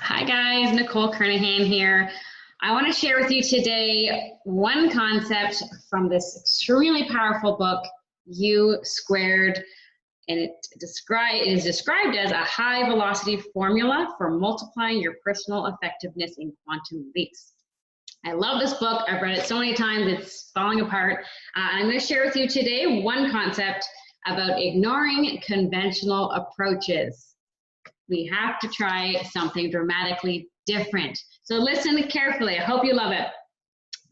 Hi guys, Nicole Kernahan here. I want to share with you today one concept from this extremely powerful book, U Squared, and it is described as a high velocity formula for multiplying your personal effectiveness in quantum leaps. I love this book. I've read it so many times, it's falling apart. I'm going to share with you today one concept about ignoring conventional approaches. We have to try something dramatically different. So listen carefully. I hope you love it.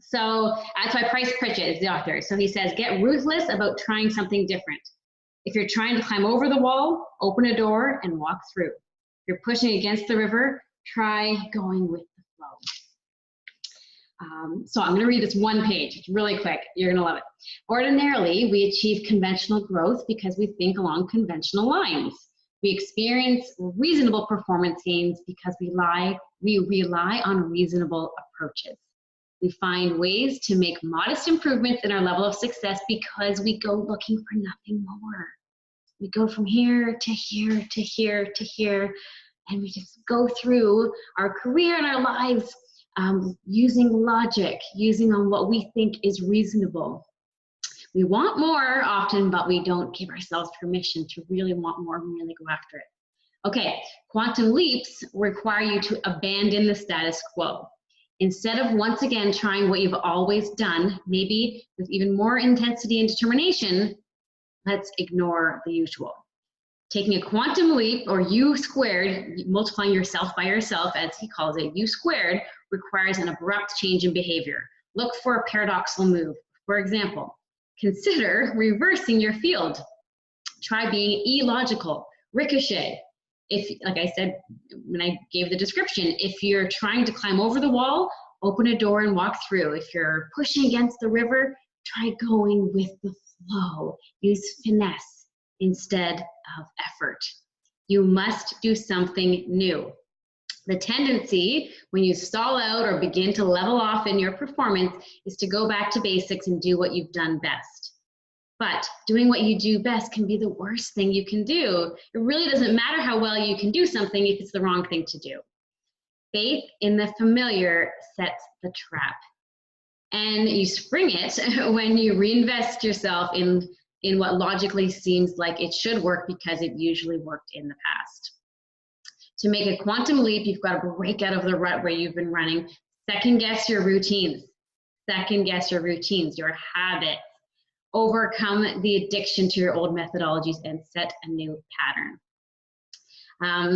So that's why Price Pritchett is the author. So he says, get ruthless about trying something different. If you're trying to climb over the wall, open a door and walk through. If you're pushing against the river, try going with the flow. So I'm going to read this one page. It's really quick. You're going to love it. Ordinarily, we achieve conventional growth because we think along conventional lines. We experience reasonable performance gains because we rely on reasonable approaches. We find ways to make modest improvements in our level of success because we go looking for nothing more. We go from here to here to here to here, and we just go through our career and our lives using logic, using on what we think is reasonable. We want more often, but we don't give ourselves permission to really want more and really go after it. Okay, quantum leaps require you to abandon the status quo. Instead of once again trying what you've always done, maybe with even more intensity and determination, let's ignore the usual. Taking a quantum leap, or U squared, multiplying yourself by yourself, as he calls it, U squared, requires an abrupt change in behavior. Look for a paradoxical move. For example, consider reversing your field. Try being illogical, ricochet. If, like I said when I gave the description, if you're trying to climb over the wall, open a door and walk through. If you're pushing against the river, try going with the flow. Use finesse instead of effort. You must do something new. The tendency when you stall out or begin to level off in your performance is to go back to basics and do what you've done best. But doing what you do best can be the worst thing you can do. It really doesn't matter how well you can do something if it's the wrong thing to do. Faith in the familiar sets the trap. And you spring it when you reinvest yourself in what logically seems like it should work because it usually worked in the past. To make a quantum leap, you've got to break out of the rut where you've been running. Second guess your routines. Second guess your routines, your habits. Overcome the addiction to your old methodologies and set a new pattern.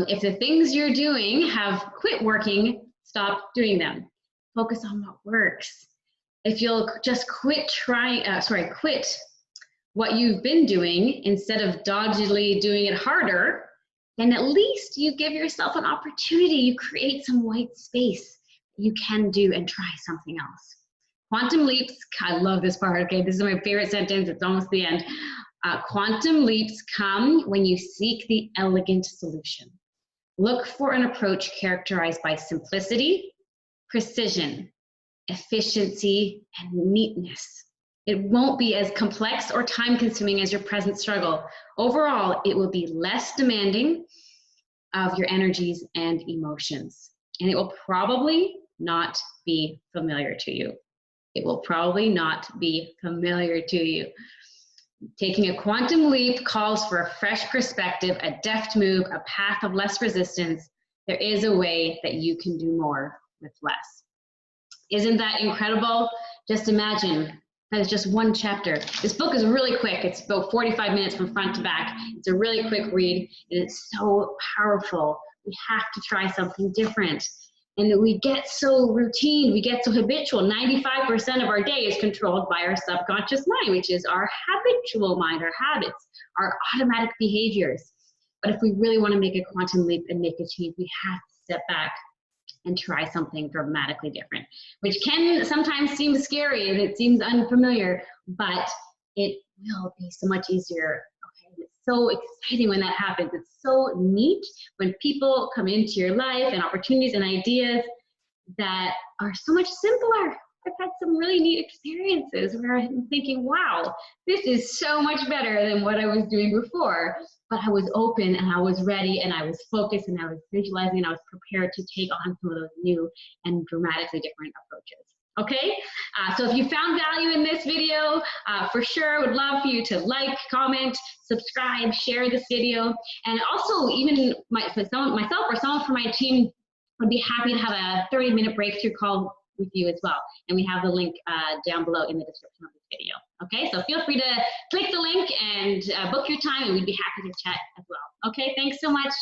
If the things you're doing have quit working, stop doing them. Focus on what works. If you'll just quit what you've been doing instead of doggedly doing it harder, then at least you give yourself an opportunity. You create some white space you can do and try something else. Quantum leaps, I love this part, okay? This is my favorite sentence, it's almost the end. Quantum leaps come when you seek the elegant solution. Look for an approach characterized by simplicity, precision, efficiency, and neatness. It won't be as complex or time-consuming as your present struggle. Overall, it will be less demanding of your energies and emotions. And it will probably not be familiar to you. It will probably not be familiar to you. Taking a quantum leap calls for a fresh perspective, a deft move, a path of less resistance. There is a way that you can do more with less. Isn't that incredible? Just imagine. That is just one chapter. This book is really quick. It's about 45 minutes from front to back. It's a really quick read, and it's so powerful. We have to try something different. And we get so routine, we get so habitual. 95% of our day is controlled by our subconscious mind, which is our habitual mind, our habits, our automatic behaviors. But if we really want to make a quantum leap and make a change, we have to step back and try something dramatically different, which can sometimes seem scary and it seems unfamiliar, but it will be so much easier. Okay, it's so exciting when that happens. It's so neat when people come into your life and opportunities and ideas that are so much simpler. I've had some really neat experiences where I'm thinking, wow, this is so much better than what I was doing before. But I was open and I was ready and I was focused and I was visualizing and I was prepared to take on some of those new and dramatically different approaches. Okay, so if you found value in this video, for sure, would love for you to like, comment, subscribe, share this video, and also even myself or someone from my team would be happy to have a 30-minute breakthrough call with you as well. And we have the link down below in the description of this video. Okay, so feel free to click the link and book your time, and we'd be happy to chat as well. Okay, thanks so much.